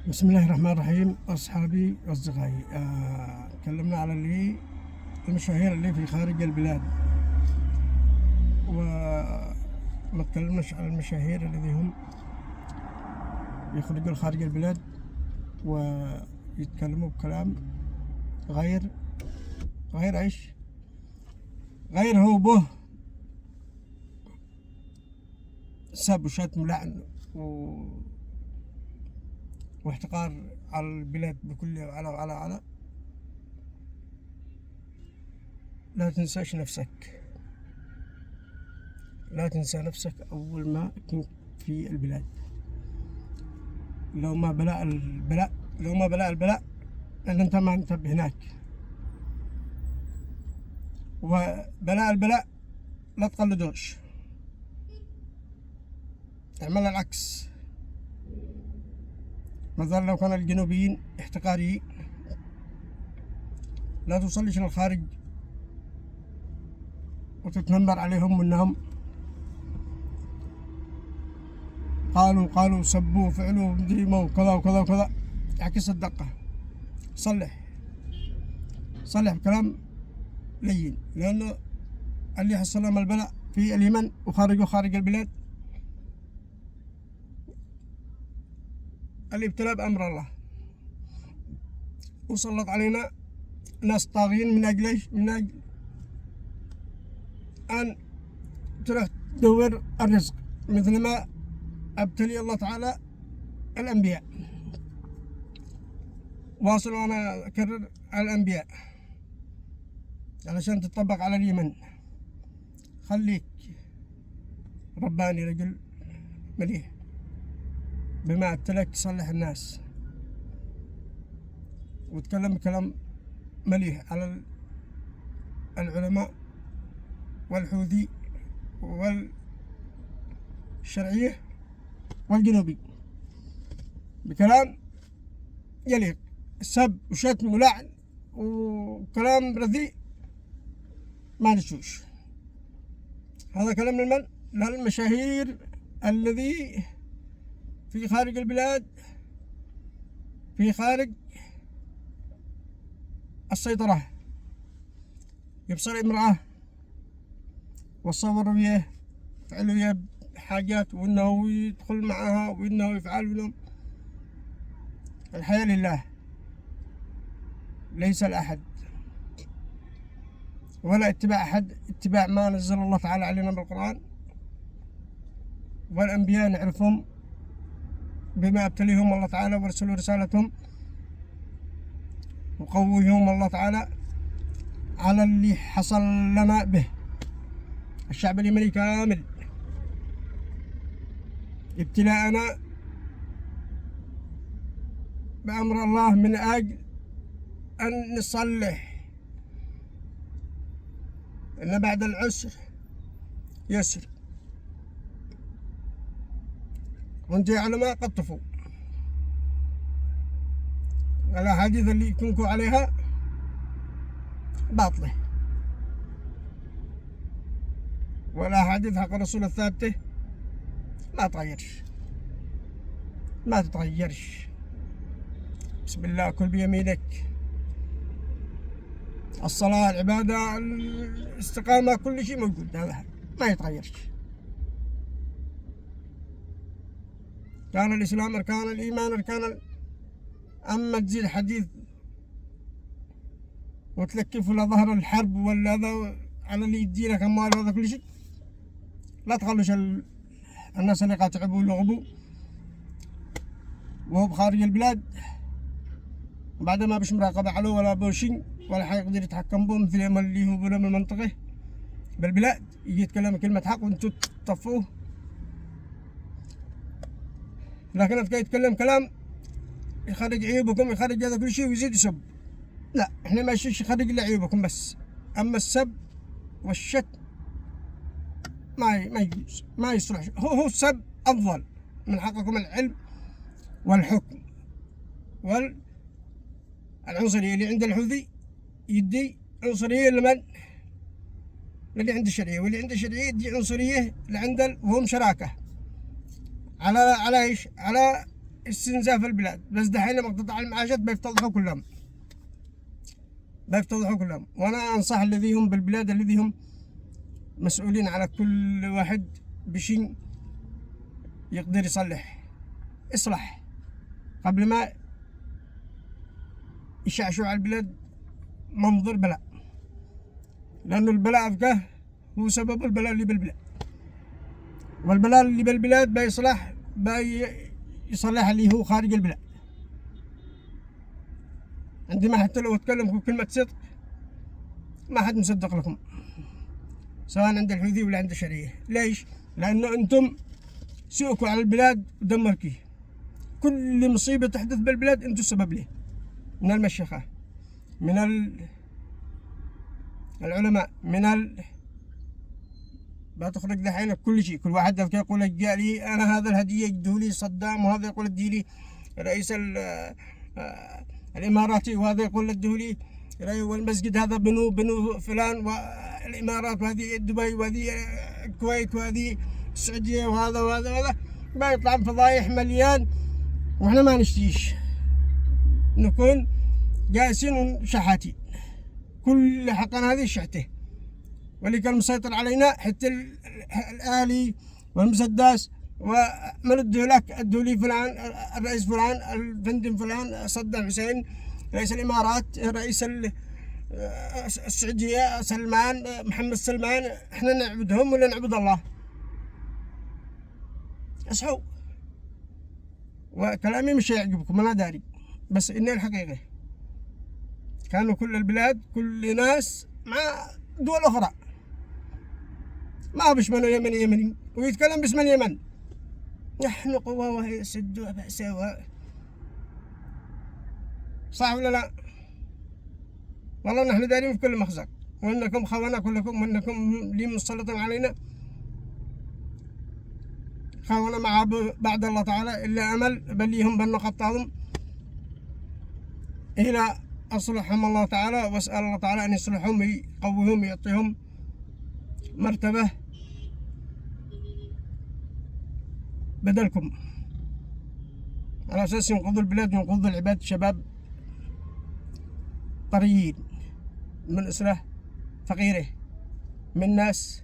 بسم الله الرحمن الرحيم. أصحابي وأصدقائي، تكلمنا على المشاهير اللي في خارج البلاد، وما تكلمناش على المشاهير الذين هم يخرجون خارج البلاد ويتكلموا بكلام غير ايش، غير هو به سب وشتم ولعن واحتقار على البلاد بكل على. لا تنساش نفسك، لا تنسى نفسك أول ما كنت في البلاد. لو ما بلاء البلاء لأن أنت ما أنت هناك، وبلاء البلاء لا تقلدوش، اعمل العكس. مثلا لو كان الجنوبيين احتقاريين لا توصلش للخارج وتتنمر عليهم منهم قالوا سبوا فعلوا مدري ما وكذا وكذا وكذا. اعكس الدقة، صلح بكلام لين، لأنه اللي حصلهم البلاء في اليمن وخارجوا خارج البلاد الابتلاء بأمر الله، وسلط علينا ناس طاغين من أجل أن تروح تدور الرزق، مثل ما ابتلي الله تعالى الأنبياء. واصل وأنا أكرر على الأنبياء علشان تطبق على اليمن. خليك رباني، رجل مليح، بما ابتلك تصلح الناس وتكلم كلام مليح على العلماء والحوثي والشرعية والجنوبي بكلام يليق. سب وشتم ولعن وكلام رذيء ما نشوش. هذا كلام لمن؟ للمشاهير الذي في خارج البلاد، في خارج السيطرة، يبصر امرأة وصور وياه، فعل وياه حاجات، وإنه يدخل معها، وإنه يفعل منهم. الحياة لله، ليس لأحد، ولا اتباع أحد، اتباع ما نزل الله تعالى علينا بالقرآن. والأنبياء نعرفهم بما ابتليهم الله تعالى ورسلوا رسالتهم، وقويهم الله تعالى على اللي حصل لنا به. الشعب اليمني كامل ابتلاءنا بأمر الله من أجل أن نصلح، إن بعد العسر يسر. وانت يا علماء قطفوا الأحاديث اللي يكونكوا عليها باطلة، والأحاديث حق الرسول الثابتة ما تتغيرش. بسم الله، كل بيمينك، الصلاة، العبادة، الاستقامة، كل شيء موجود، هذا ما يتغيرش. كان الإسلام أركان، الإيمان أركان. أما تزيد حديث وتلكف ولا ظهر الحرب ولا هذا على اللي يدينك أموال وهذا كل شيء، لا تخلوش الناس اللي قاطعوا ولغبوا وهو بخارج البلاد، بعد ما بش مراقبة عليه ولا بوشين ولا حيقدر يتحكم به، مثل ما اللي هو بنا من المنطقة بالبلاد يجي يتكلم كلمة حق وانتو تطفوه. لكن أنت يتكلم كلام يخرج عيوبكم، يخرج هذا كل شيء ويزيد يسب. لا، احنا ما يخرج إلا عيوبكم بس. أما السب والشتم ما يجوز، ما يصلح. هو السب أفضل، من حقكم العلم والحكم والعنصرية. اللي عند الحوثي يدي عنصرية لمن؟ اللي عند الشرعية، واللي عند الشرعية يدي عنصرية لعند وهم شراكة على ايش؟ على استنزاف البلاد. بس دحين مقطع المعاشات بيفتضحوا كلهم، وأنا أنصح الذي هم بالبلاد الذي هم مسؤولين على كل واحد بشيء يقدر إصلاح قبل ما يشعشع على البلاد منظر بلاء، لأن البلاء أفكاه هو سبب البلاء اللي بالبلاد، والبلاء اللي بالبلاد بيصلح اللي هو خارج البلاد. عندما حتى لو اتكلم كلمة صدق ما حد مصدق لكم، سواء عند الحوثي ولا عند الشرعية. ليش؟ لأنه أنتم سوءكم على البلاد ودمركيه. كل مصيبة تحدث بالبلاد أنتم السبب له، من المشيخة، من العلماء، بتخرج دحين كل شيء. كل واحد يقول جاء لي أنا هذا الهدية يجده لي صدام، وهذا يقول اديه لي رئيس الإماراتي، وهذا يقول اديه لي والمسجد هذا بنو فلان والإمارات، وهذه دبي، وهذه الكويت، وهذه السعودية، وهذا بيطلع فضايح مليان. وإحنا ما نشتيش نكون جالسين ونشحاتين. كل حقنا هذه شحته، واللي كان مسيطر علينا حتى الآلي والمسدس ومن الدولك الدولي فلان، الرئيس فلان، الفندم فلان، صدام حسين رئيس الإمارات، رئيس السعودية سلمان، محمد سلمان. احنا نعبدهم ولا نعبد الله؟ اصحوا. وكلامي مش يعجبكم أنا داري، بس إن الحقيقة كانوا كل البلاد كل ناس مع دول أخرى، ما بشمنه يمني ويتكلم باسم اليمن. نحن قوة وهي سد وبأس، صح ولا لا؟ والله نحن دارين في كل مخزق، وإنكم خونة كلكم، وإنكم لي مسلطين علينا خونة مع بعد الله تعالى. إلا أمل بليهم بنقطعهم إلى أصلحهم الله تعالى، وأسأل الله تعالى أن يصلحهم ويقويهم ويعطيهم مرتبة بدلكم، على أساس ينقذوا البلاد وينقذوا العباد، شباب طريين من أسرة فقيرة، من ناس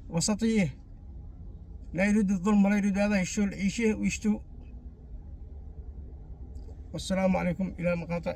وسطية لا يريد الظلم ولا يريد هذا، يشتوا العيشة ويشتوا. والسلام عليكم إلى مقاطع.